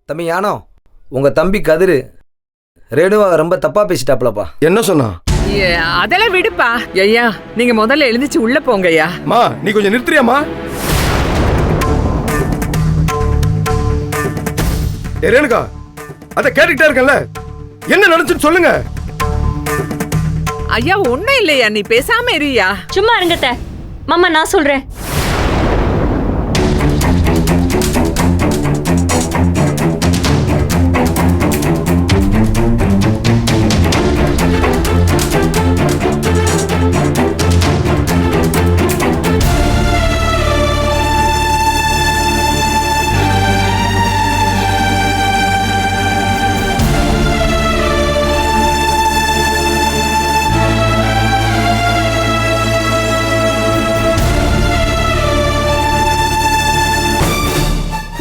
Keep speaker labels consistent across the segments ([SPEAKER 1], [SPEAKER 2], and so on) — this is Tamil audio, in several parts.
[SPEAKER 1] தம்பி யானோ, உங்க தம்பி கதிரு ரேணுவா ரொம்ப தப்பா பேசிட்டாப்லப்பா.
[SPEAKER 2] என்ன சொன்னா?
[SPEAKER 3] அதெல்லாம் விடுப்பா. ஐயா நீங்க முதல்ல எழுந்திச்சு உள்ள போங்க. ஐயா
[SPEAKER 2] மா நீ கொஞ்சம் நிறுத்துறியாமா? ரேணுகா, அத கேட்டுக்கிட்டே இருக்கல, என்ன நடந்துச்சுன்னு சொல்லுங்க.
[SPEAKER 3] ஐயா ஒண்ணும் இல்லையா, நீ பேசாம இருயா.
[SPEAKER 4] சும்மா இருங்கத்த. மாமா நான் சொல்றேன்.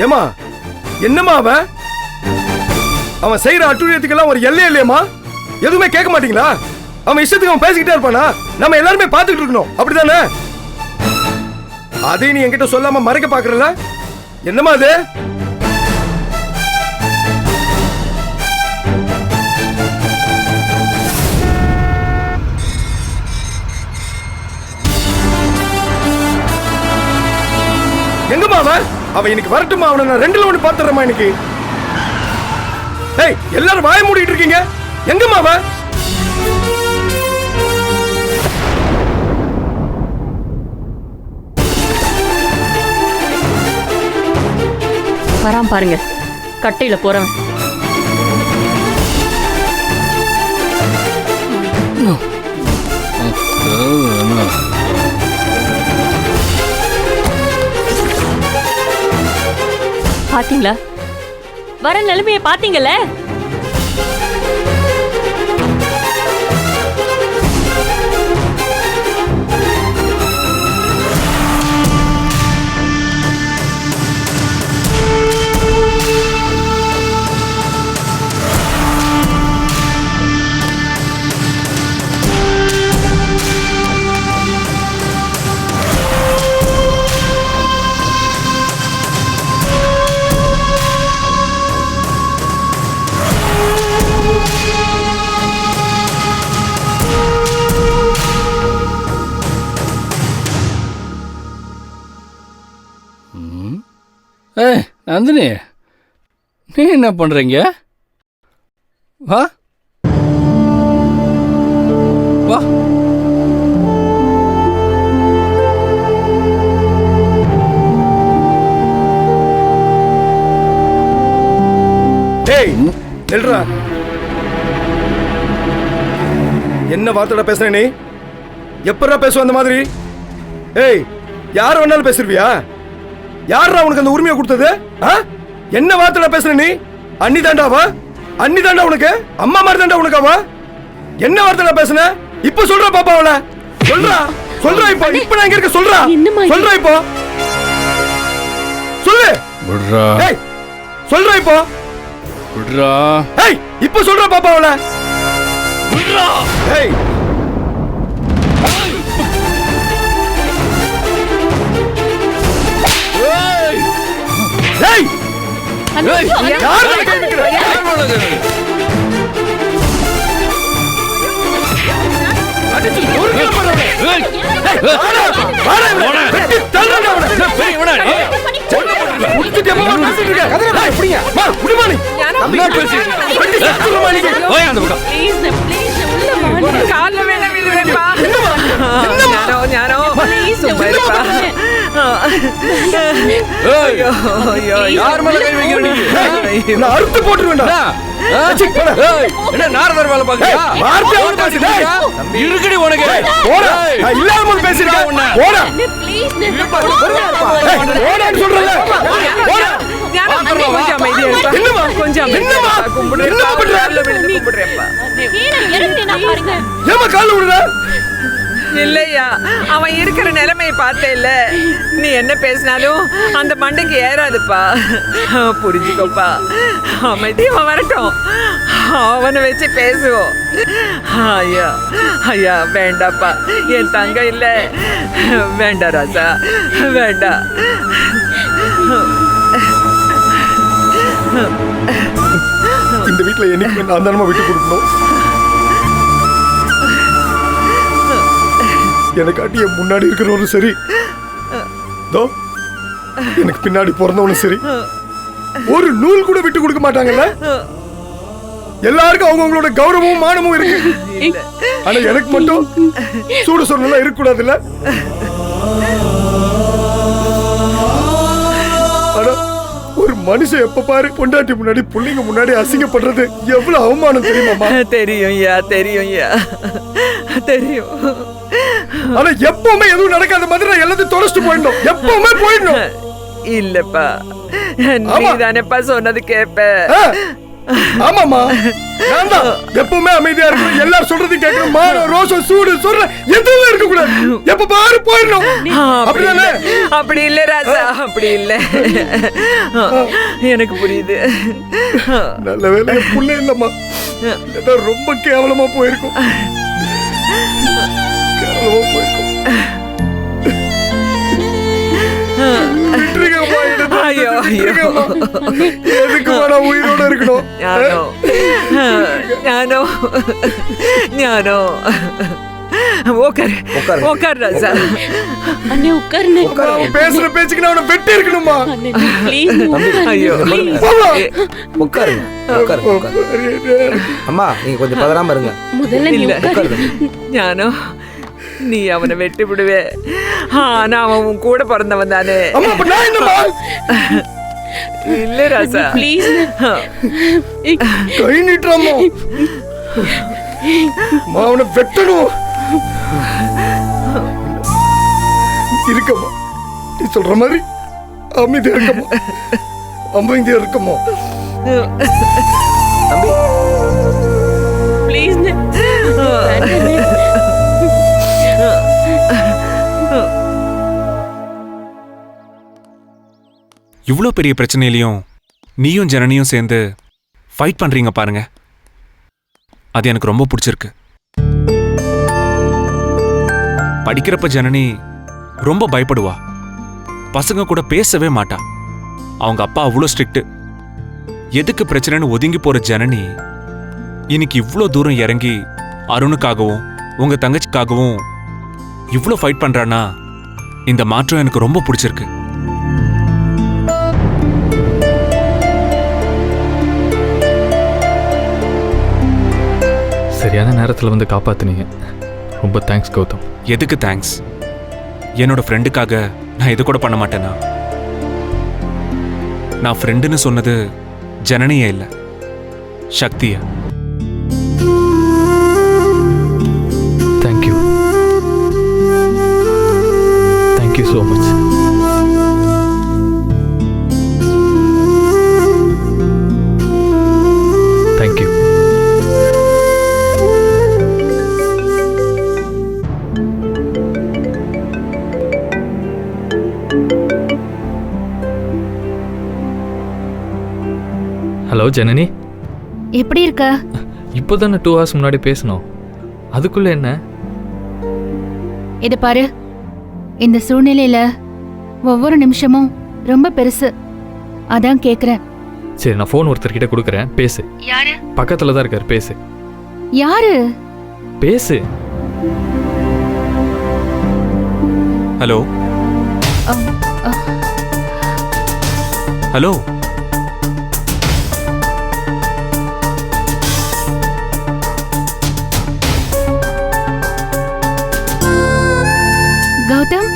[SPEAKER 2] ஏமா என்னமா அவன் செய்யற அட்டுழியத்துக்கெல்லாம் ஒரு எல்லை இல்லையம்மா? எதுவுமே கேட்க மாட்டீங்களா? அவன் இஷ்டத்துக்கு அவன் பேசிக்கிட்டே இருப்பானா? நம்ம எல்லாருமே பார்த்துட்டு இருக்கணும், அப்படிதானே? அதை நீ என்கிட்ட சொல்லாம மறைக்க பாக்குறல, என்னமா அது? எங்கம்மா அவன் இன்னைக்கு வரட்டுமா? அவனை நான் 2ல 1 பாத்துறேம்மா இன்னைக்கு. ஏய் எல்லாரும் வாய மூடிட்டு இருக்கீங்க, எங்கம்மா அவன்?
[SPEAKER 4] வரான் பாருங்க, கட்டையில போறவன். பாத்தீங்களா? வர நிலைமைய பாத்தீங்கல்ல?
[SPEAKER 5] ஏய் நந்தினி, நீ என்ன பண்றீங்க? வா வா.
[SPEAKER 2] டேய் நில்றா. என்ன வார்த்தைடா பேசுற நீ? எப்படா பேசுவ அந்த மாதிரி? ஏய் யார் வேணாலும் பேசுறியா? யாரா உனக்கு அந்த உரிமையை கொடுத்தது? என்ன வார்த்தைடா பேசுற நீ? அண்ணி தாண்டாவா? அண்ணி தாண்டா உனக்கு? அம்மா மாதிரி தாண்டா உனக்கு அவ? என்ன வார்த்தைடா பேசுன? இப்ப சொல்றா பாப்பா அவள. சொல்றா சொல்றா இப்போ. இப்ப நான் இங்க இருக்க சொல்றா. சொல்றா இப்போ. சொல்லு.
[SPEAKER 5] விட்றா.
[SPEAKER 2] ஏய் சொல்றா இப்போ.
[SPEAKER 5] விட்றா.
[SPEAKER 2] ஏய் இப்ப சொல்றா பாப்பா அவள. விட்றா. ஏய் ஏய் ஏய் யார் மேல கை வைக்கிற? யார் மேல கை வைக்கிற? அடிச்சு நொறுக்கு போறவனே. ஏய் வாடா வாடா வெட்டி தள்ளுடா அவனை. பெரிய வாடா. உடுத்திட்டு எப்ப பேசிட்டு இருக்க? கதறடா எப்படிங்க? வா விடுமா நீ. என்ன பேசிட்டு இருக்க? வெட்டி தள்ளுடா நீ. போய் அந்த பக்கம்.
[SPEAKER 4] ப்ளீஸ் உள்ள வாங்க.
[SPEAKER 3] கால்ல வேண விழுறேப்பா.
[SPEAKER 2] என்னமா
[SPEAKER 3] ஞானோ ப்ளீஸ் சும்மாப்பா.
[SPEAKER 5] ஏய் யார் மேல கை வைக்கிற நீ?
[SPEAKER 2] நான் அறுத்து போட்டுறேன்டா.
[SPEAKER 5] ஏய் என்ன நாரதர் வேலை பாக்குறியா?
[SPEAKER 2] வார்த்தை அவன் பேசிட்டே.
[SPEAKER 5] இருக்குடி உனக்கு.
[SPEAKER 2] போடா. நான் இல்லாம போய் பேசிட்டேன் உன்னை. போடா.
[SPEAKER 4] ப்ளீஸ்
[SPEAKER 2] போடான்னு சொல்றல. போடா.
[SPEAKER 3] கொஞ்சம் அமைதியா இருப்பா.
[SPEAKER 2] என்னமா?
[SPEAKER 3] கொஞ்சம்
[SPEAKER 2] என்னமா? என்னமா பண்ற?
[SPEAKER 3] கும்பிடுறேப்பா.
[SPEAKER 2] ஏமா கால்ல விடுற?
[SPEAKER 3] இல்லையா, அவன் இருக்கிற நிலைமையை பார்த்தேல்ல. நீ என்ன பேசினாலும் அந்த மண்டைக்கு ஏறாதுப்பா. புரிஞ்சுக்கோப்பா. அமைதியா வரட்டும், அவனை வச்சு பேசுவோம். ஐயா ஐயா வேண்டாப்பா, என் தங்க இல்ல. வேண்டாம் ராசா, வேண்டாம்.
[SPEAKER 2] வீட்டுல என்னைக்கு நான் தானமா விட்டு கொடுக்கணும். எனக்காட்டி என் முன்னாடி இருக்கிறவரும் சரி, எனக்கு பின்னாடி பிறந்தவனும் சரி, ஒரு நூல் கூட விட்டு கொடுக்க மாட்டாங்கல்ல. எல்லாருக்கும் அவங்களோட கௌரவமும் மானமும் இருக்கு. ஆனா எனக்கு மட்டும் சூடு சொன்னா இருக்க கூடாதுல்ல. ஆனா ஒரு மனுஷன் எப்ப பாரு பொண்டாட்டி முன்னாடி புள்ளைங்க முன்னாடி அசிங்கப்படுறது எவ்வளவு அவமானம் தெரியுமாமா?
[SPEAKER 3] தெரியும் தெரியும்.
[SPEAKER 2] ஆனா எப்பவுமே எதுவும் நடக்காத மாதிரி நான் எல்லாத்தையும் தொலைச்சிட்டு போயிடணும். எப்பவுமே போயிடணும்.
[SPEAKER 3] இல்லப்பா, நீ தானேப்பா சொன்னது கேப்ப.
[SPEAKER 2] ஆமாமா, நான் தான் எப்பவுமே அமைதியா இருக்கணும். எல்லாரும் சொல்றது கேட்கணும். மானம் ரோஷம் சூடு சொல்ற எதுவும் இருக்க கூடாது. எப்ப பாரு போயிடணும். அப்படிதானே?
[SPEAKER 3] அப்படி இல்ல ராஜா, அப்படி இல்ல. எனக்கு புரியுது.
[SPEAKER 2] நல்ல வேலை புள்ள இல்லம்மா, ரொம்ப கேவலமா போயிருக்கும். கேவலமா போயிருக்கும்.
[SPEAKER 3] ஐயோ
[SPEAKER 2] எதுக்கு உயிரோட இருக்கணும்?
[SPEAKER 3] ஞானோ உட்கார் ராஜா.
[SPEAKER 4] அண்ணே உட்காருண்ணே.
[SPEAKER 2] பேசுற பேச்சுக்கு நான் அவனை வெட்டி இருக்கணுமா?
[SPEAKER 4] அண்ணே ப்ளீஸ்.
[SPEAKER 3] ஐயோ
[SPEAKER 1] உட்காருங்க. அம்மா நீங்க கொஞ்சம் பதறாம இருங்க.
[SPEAKER 4] முதல்ல நீ உட்காரு.
[SPEAKER 3] ஞானோ, நீ அவனை வெட்டி விடுவே. ஆனா அவன் உன் கூட பிறந்தவன் தானே. இல்ல ராசா
[SPEAKER 4] ப்ளீஸ்.
[SPEAKER 2] கை நீட்டுறாமோ, அவனை வெட்டணும். இருக்கமா, நீ சொல்ற மாதிரி அமைதியா இருக்கமா, அமைதியா இருக்கமா.
[SPEAKER 1] தம்பி
[SPEAKER 4] ப்ளீஸ்.
[SPEAKER 6] இவ்வளோ பெரிய பிரச்சனையிலையும் நீயும் ஜனனியும் சேர்ந்து ஃபைட் பண்றீங்க பாருங்க, அது எனக்கு ரொம்ப பிடிச்சிருக்கு. படிக்கிறப்ப ஜனனி ரொம்ப பயப்படுவா, பசங்க கூட பேசவே மாட்டா. அவங்க அப்பா அவ்வளோ ஸ்ட்ரிக்ட். எதுக்கு பிரச்சனைன்னு ஒதுங்கி போற ஜனனி இன்னைக்கு இவ்வளோ தூரம் இறங்கி அருணுக்காகவும் உங்க தங்கச்சிக்காகவும் இவ்வளோ ஃபைட் பண்றானா, இந்த மாற்றம் எனக்கு ரொம்ப பிடிச்சிருக்கு.
[SPEAKER 7] சரியான நேரத்தில் வந்து காப்பாத்துனீங்க. ரொம்ப தேங்க்ஸ் கௌதம்.
[SPEAKER 6] எதுக்கு தேங்க்ஸ்? என்னோட ஃப்ரெண்டுக்காக நான் இது கூட பண்ண மாட்டேனா? நான் ஃப்ரெண்டுன்னு சொன்னது ஜனனியே இல்லை, சக்தியா.
[SPEAKER 7] Thank you, thank you so much. Thank you. Hello Janani,
[SPEAKER 8] எப்படி இருக்க?
[SPEAKER 7] இப்போதானே 2 hours முன்னாடி பேசணும், அதுக்குள்ள என்ன?
[SPEAKER 8] இதை பாரு, இந்த சூழ்நிலையில ஒவ்வொரு நிமிஷமும் ரொம்ப பெருசு, அதான் கேக்குறேன்.
[SPEAKER 7] சரி, நான் ஃபோன் ஒருத்தர்கிட்ட கொடுக்குறேன், பேசு.
[SPEAKER 8] யாரு?
[SPEAKER 7] பக்கத்துல தான் இருக்காரு, பேசு.
[SPEAKER 8] யாரு?
[SPEAKER 7] பேசு.
[SPEAKER 6] Hello hello.
[SPEAKER 8] கௌதம்,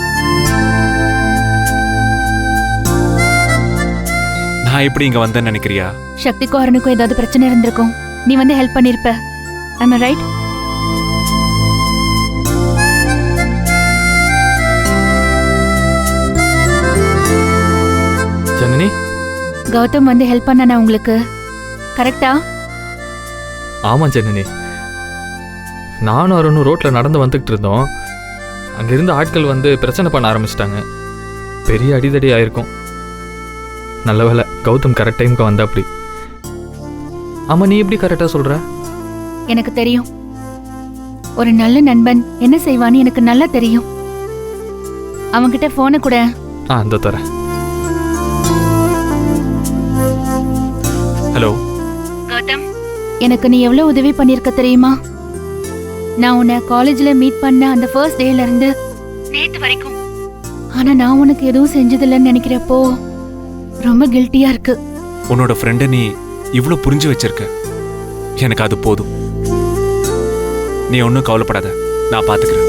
[SPEAKER 6] நான் எப்படி இங்க வந்தேன்னு நினைக்கிறியா?
[SPEAKER 8] சக்திக்கும் அருணுக்கும் ஏதாவது பிரச்சனை இருந்திருக்கும், நீ வந்து ஹெல்ப் பண்ணிருப்ப. am I right?
[SPEAKER 7] Janani,
[SPEAKER 8] Gautham வந்து ஹெல்ப் பண்ணானா உங்களுக்கு? கரெக்டா?
[SPEAKER 7] ஆமா ஜனனி, நானும் அருணும் ரோட்ல நடந்து வந்துகிட்டு இருந்தோம். அங்கிருந்து ஆட்கள் வந்து பிரச்சனை பண்ண ஆரம்பிச்சிட்டாங்க. பெரிய அடிதடி ஆயிருக்கும். நல்ல வேலை கௌதம் கரெக்ட் டைமுக்கு வந்தா. அப்படி ஆமா, நீ எப்படி கரெக்டா சொல்ற?
[SPEAKER 8] எனக்கு தெரியும், ஒரு நல்ல நண்பன் என்ன செய்வான்னு எனக்கு நல்லா தெரியும். அவன்கிட்ட போனை கூட.
[SPEAKER 7] இந்த தரேன்.
[SPEAKER 6] ஹலோ
[SPEAKER 8] கௌதம், எனக்கு நீ எவ்வளவு உதவி பண்ணிருக்க தெரியுமா? நான் உன்னை காலேஜ்ல மீட் பண்ண அந்த ஃபர்ஸ்ட் டேல இருந்து நேத்து வரைக்கும். ஆனா நான் உனக்கு எதுவும் செஞ்சதில்லைன்னு நினைக்கிறப்போ ரொம்ப கில்ட்டியா இருக்கு.
[SPEAKER 6] உன்னோட ஃப்ரெண்டை நீ இவ்ளோ புரிஞ்சு வச்சிருக்க, எனக்கு அது போதும். நீ ஒன்றும் கவலைப்படாத, நான் பார்த்துக்கிறேன்.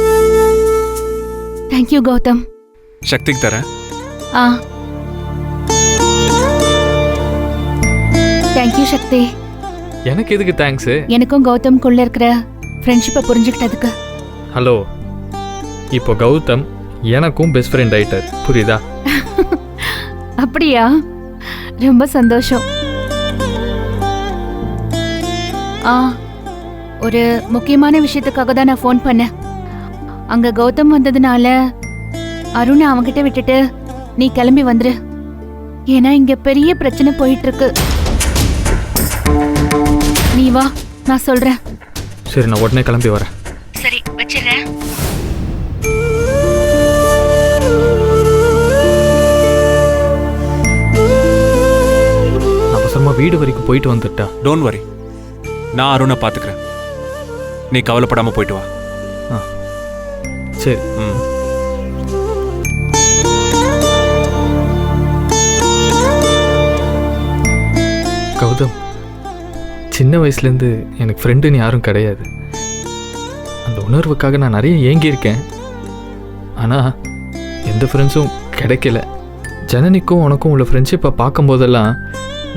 [SPEAKER 8] தேங்க்யூ கௌதம்.
[SPEAKER 6] சக்திக்கு தரேன்.
[SPEAKER 8] ஆ, தேங்க்யூ சக்தி.
[SPEAKER 7] எனக்கு எதுக்கு தேங்க்ஸு?
[SPEAKER 8] எனக்கும் கௌதம்குள்ள இருக்கிற ஃப்ரெண்ட்ஷிப்பை புரிஞ்சுக்கிட்டதுக்கு.
[SPEAKER 7] ஹலோ, இப்போ கௌதம் எனக்கும் பெஸ்ட் ஃப்ரெண்ட் ஆயிட்டார், புரியுதா?
[SPEAKER 8] அப்படியா? ரொம்ப சந்தோஷம். ஆ, ஒரு முக்கியமான விஷயத்துக்காக தான் நான் ஃபோன் பண்ணேன். அங்க கௌதம் வந்ததுனால அருணை அவன்கிட்ட விட்டுட்டு நீ கிளம்பி வந்துரு. ஏன்னா இங்க பெரிய பிரச்சனை போயிட்டு இருக்கு. நீ வா, நான் சொல்றேன்.
[SPEAKER 7] சரி, நான் உடனே கிளம்பி வரேன்.
[SPEAKER 8] சரி, வச்சிடுறேன்.
[SPEAKER 7] அவசரமா வீடு வரைக்கும் போயிட்டு வந்துட்டா.
[SPEAKER 6] டோன்ட் வரி, நான் அருணை பார்த்துக்கிறேன். நீ கவலைப்படாம போயிட்டு வா.
[SPEAKER 7] சரி.
[SPEAKER 6] ம்.
[SPEAKER 7] கௌதம், சின்ன வயசுலேருந்து எனக்கு ஃப்ரெண்டுன்னு யாரும் கிடையாது. அந்த உணர்வுக்காக நான் நிறைய ஏங்கியிருக்கேன். ஆனால் எந்த ஃப்ரெண்ட்ஸும் கிடைக்கல. ஜனனிக்கும் உனக்கும் உள்ள ஃப்ரெண்ட்ஷிப்பை பார்க்கும்போதெல்லாம்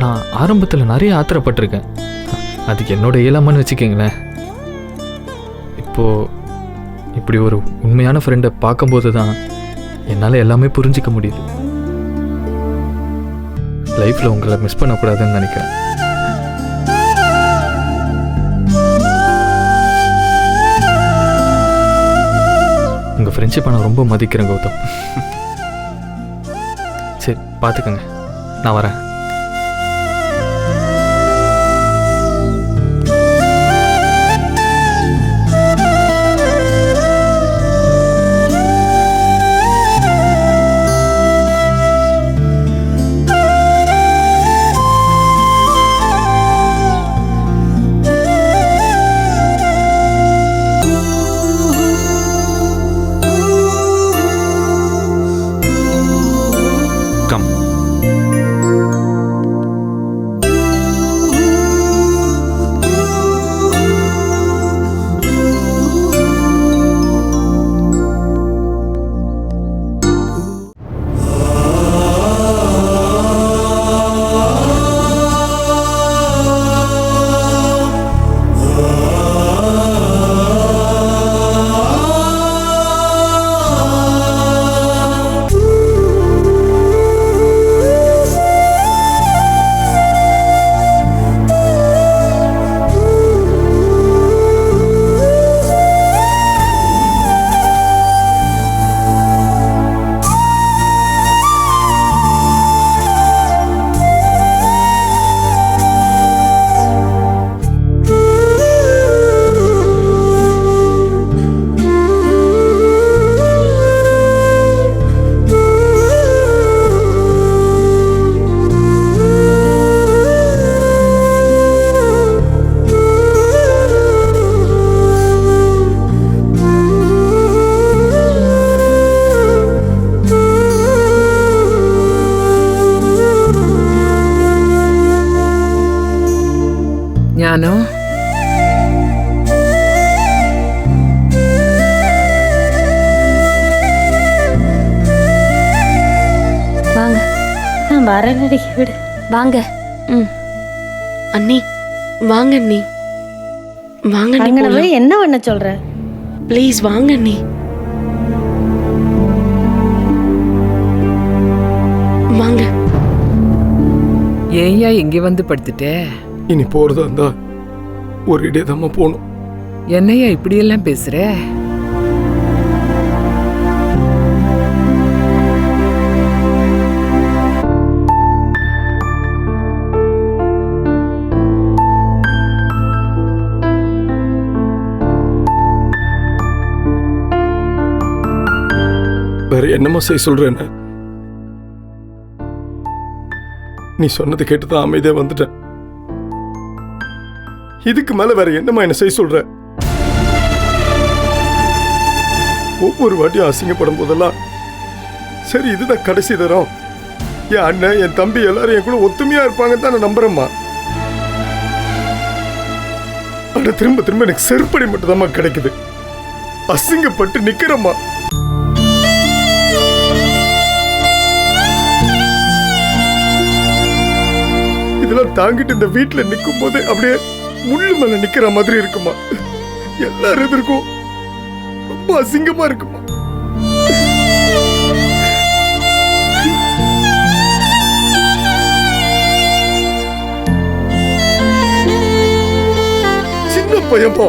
[SPEAKER 7] நான் ஆரம்பத்தில் நிறைய ஆத்திரப்பட்டிருக்கேன். அதுக்கு என்னோட இயலாமன்னு வச்சுக்கோங்களேன். இப்போது இப்படி ஒரு உண்மையான ஃப்ரெண்டை பார்க்கும்போது தான் என்னால் எல்லாமே புரிஞ்சிக்க முடியுது. லைஃப்பில் உங்களை மிஸ் பண்ணக்கூடாதுன்னு நினைக்கிறேன். உங்கள் ஃப்ரெண்ட்ஷிப்பை நான் ரொம்ப மதிக்கிறேன் கௌதம். சரி, பார்த்துக்கோங்க, நான் வரேன்.
[SPEAKER 6] கம்.
[SPEAKER 3] ஞானம்,
[SPEAKER 4] வாங்க. நான் வரேன்டி, விடு. வாங்க. ம்.
[SPEAKER 9] அண்ணி வாங்க அண்ணி, வாங்க அண்ணி,
[SPEAKER 4] அங்கன போய் என்ன பண்ண சொல்ற?
[SPEAKER 9] ப்ளீஸ் வாங்க அண்ணி. வாங்க.
[SPEAKER 3] ஏன்யா இங்கே வந்து படுத்துட்ட?
[SPEAKER 2] இனி போறதா இருந்தா ஒரு இடையதாம போகணும்.
[SPEAKER 3] என்னையா இப்படியெல்லாம் பேசுற?
[SPEAKER 2] வேற என்னமா செய்ய சொல்றேன்னு நீ சொன்னது கேட்டுதான் அமைதியா வந்துட்டேன். இதுக்கு மேல வேற என்னம்மா என்ன செய்ய சொல்ற? ஒவ்வொரு வாட்டியும் அசிங்கப்படும் போதெல்லாம் சரி இதுதான் கடைசி தரம், என் அண்ணன் என் தம்பி எல்லாரும் என் கூட ஒத்துமையா இருப்பாங்கன்னு தான் நான் நம்புறேம்மா. ஆனா திரும்ப திரும்ப எனக்கு செருப்படி மட்டும்தாம்மா கிடைக்குது. அசிங்கப்பட்டு நிக்கிறேம்மா. இதெல்லாம் தாங்கிட்டு இந்த வீட்டுல நிக்கும் போது அப்படியே முள்ளு மேல நிக்கிற மாதிரி இருக்குமா. எல்லாரும் எதிர்க்கும் ரொம்ப அசிங்கமா இருக்குமா. சின்ன பையன்பா,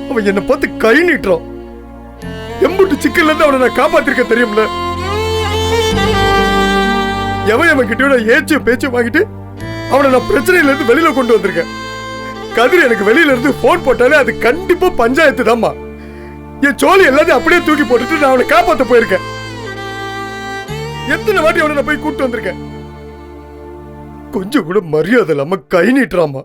[SPEAKER 2] அவன் என்னை பார்த்து கை நீட்டுறான். எம்புட்டு சிக்கல்ல இருந்து அவனை நான் காப்பாத்திருக்க தெரியும்ல. எவன் கிட்ட ஏச்சு பேச்சு வாங்கிட்டு அவனை நான் பிரச்சனையில இருந்து வெளியில கொண்டு வந்திருக்கேன். கதிர் எனக்கு வெளியில இருந்து போன் போட்டாலே அது கண்டிப்பா பஞ்சாயத்து தான்மா. என் சோழி எல்லாத்தையும் அப்படியே தூக்கி போட்டுட்டு நான் அவனை காப்பாத்த போயிருக்கேன். எத்தனை வாட்டி அவனை நான் போய் கூப்பிட்டு வந்திருக்கேன். கொஞ்சம் கூட மரியாதை இல்லாம கை நீட்டுறாமா.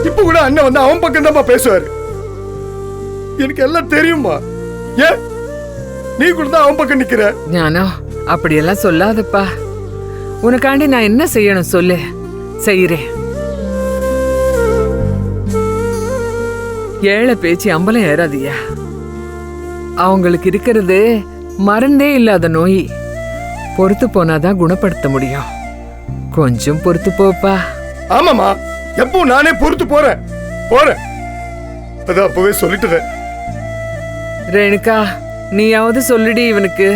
[SPEAKER 2] இப்ப கூட அண்ணன் வந்து அவன் பக்கம் தான் பேசுவாரு. எனக்கு எல்லாம் தெரியுமா. ஏன் நீ கூட தான் அவன் பக்கம் நிக்கிற?
[SPEAKER 3] ஞானோ, அப்படியெல்லாம் சொல்லாதப்பா. உனக்காண்டி நான் என்ன செய்யணும் சொல்லு, செய்யறேன். ஏழை பேச்சு அம்பலம் ஏறாதியா. அவங்களுக்கு இருக்கிறது மறந்தே இல்லாத நோய். பொறுத்து போனாதான் குணப்படுத்த முடியும். கொஞ்சம் பொறுத்து போப்பா.
[SPEAKER 2] ஆமாமா, எப்போ நானே பொறுத்து போறேன். அதான் அப்பவே சொல்லிட்டுறேன்.
[SPEAKER 3] ரேணுகா, நீயாவது சொல்லுடி இவனுக்கு.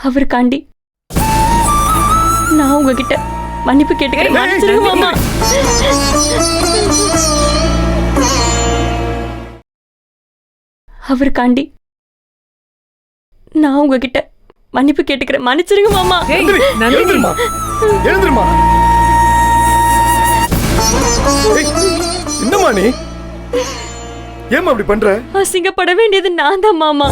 [SPEAKER 4] அவருக்காண்டி நான் உங்ககிட்ட மன்னிப்பு கேட்டுக்கிறேன். மன்னிச்சிருங்க மாமா. அவருக்காண்டி நான் உங்ககிட்ட மன்னிப்பு கேட்டுக்கிறேன். மன்னிச்சிருங்க மாமா.
[SPEAKER 2] எழுந்துருமா. என்னம்மா நீ? ஏம்மா அப்படி பண்ற?
[SPEAKER 4] அசிங்கப்பட வேண்டியது நான் தான் மாமா.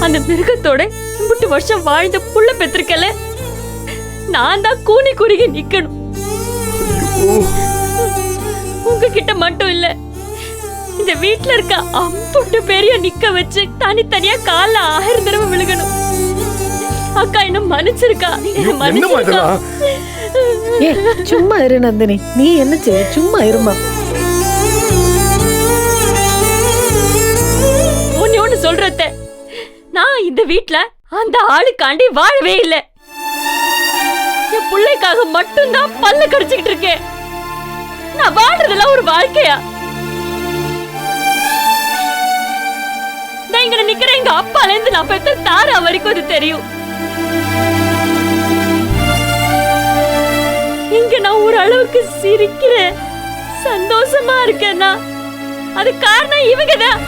[SPEAKER 4] அந்த மிருகத்தோட 8 வருஷம் வாழ்ந்த புள்ள பெற்றிருக்கல, நான் தான் கூனி குறுகி நிக்கணும். உங்ககிட்ட மட்டும் இல்ல, இந்த வீட்டுல இருக்க 50 பேரையும் நிக்க வச்சு தனித்தனியா கால 1000 தடவை விழுகணும். அக்கா என்ன மன்னிச்சிருக்கா.
[SPEAKER 10] சும்மா இரு நந்தினி, நீ என்ன செய்ய? சும்மா இருமா.
[SPEAKER 4] ஒன்னு சொல்றத, நான் இந்த வீட்ல அந்த ஆளுக்காண்டி வாழவே இல்லை. என் பிள்ளைக்காக மட்டும்தான் பல்ல கடிச்சுக்கிட்டு இருக்கேன். நான் வாழ்றதெல்லாம் ஒரு வாழ்க்கையா? நான் இங்க நிக்கிற எங்க அப்பால இருந்து நான் பெத்த தாரா வரைக்கும் அது தெரியும். இங்க நான் ஒரு அளவுக்கு சிரிக்கிறேன், சந்தோஷமா இருக்கேன்னா அது காரணம் இவங்கதான்.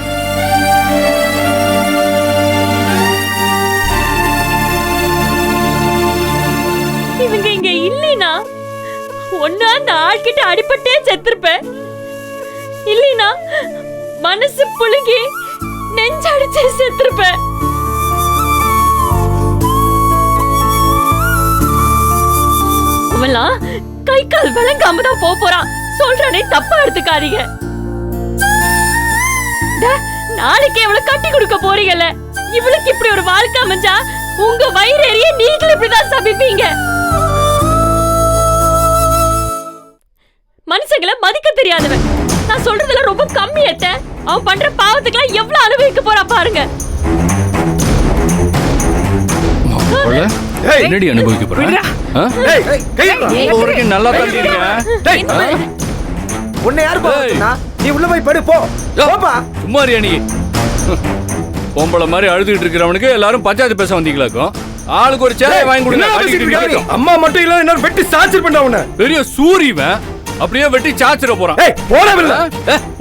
[SPEAKER 4] இவங்க இங்க இல்லைனா ஒண்ணு அந்த ஆள்கிட்ட அடிபட்டே செத்துருப்பேன், இல்லைனா மனசு புழுங்கி நெஞ்சடிச்சே செத்துருப்பேன். அவெல்லாம் கை கால் விளங்காம தான் போறான். சொல்றானே தப்பா எடுத்துக்காதீங்க. நாளைக்கு இவளை கட்டி கொடுக்க போறீங்கல்ல, இவளுக்கு இப்படி ஒரு வாழ்க்கை அமைஞ்சா உங்க வயிறு எரிய நீங்களும் இப்படிதான் சபிப்பீங்க. மனுஷங்களை மதிக்க தெரியாதவன். நான் சொல்றதுல ரொம்ப கம்மியத்த. அவன் பண்ற பாவத்துக்கெல்லாம் எவ்வளவு அனுபவிக்க போறா பாருங்க.
[SPEAKER 5] என்னடி அனுபவிக்க போற?
[SPEAKER 1] ஏய்,
[SPEAKER 5] நல்லா தள்ளிடுங்க.
[SPEAKER 1] உன்னை யாரு பாத்துனா?
[SPEAKER 2] நீ உள்ள போய் படு போ போப்பா.
[SPEAKER 5] சும்மா இருயா நீ பொம்பளை மாதிரி அழுதுகிட்டு இருக்கிறவனுக்கு எல்லாரும் பஞ்சாயத்து பேச வந்தீங்களாக்கும். ஆளுக்கு ஒரு சேலை வாங்கி கொடுங்க.
[SPEAKER 2] என்ன பேசிட்டு இருக்க நீ?
[SPEAKER 5] காட்டிட்டு
[SPEAKER 2] அம்மா மட்டும் இல்ல என்ன வெட்டி சார்ஜ் பண்ண உன்னை.
[SPEAKER 5] பெரிய சூரியவன் அப்படியே வெட்டி சாச்சிட போறான்.
[SPEAKER 2] ஏய் போடவில்லை.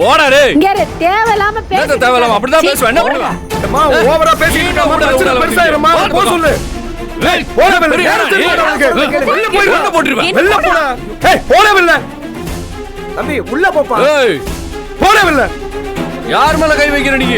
[SPEAKER 5] போடா டேய்.
[SPEAKER 10] இங்க இரு, தேவையில்லாம
[SPEAKER 5] என்ன தேவையில்லாம அப்படிதான் பேசுவேன். என்ன பண்ணுவேன்?
[SPEAKER 2] அம்மா ஓவரா பேசிட்டு இருக்க. அம்மா பிரச்சனை பெருசாயிரமா. போ சொல்லு.
[SPEAKER 5] ஏய்
[SPEAKER 2] போடவில்லை.
[SPEAKER 5] பெரிய
[SPEAKER 2] நேரா திரும்ப
[SPEAKER 5] ஆளா?
[SPEAKER 2] உனக்கு. வெளில போய்
[SPEAKER 5] வெளில போட்டுருவேன்.
[SPEAKER 2] வெளில போடா. ஏய் போடவில்லை. தம்பி உள்ள போப்பா.
[SPEAKER 5] ஏய்
[SPEAKER 2] போடவில்லை.
[SPEAKER 5] யார் மேல கை வைக்கிற நீ?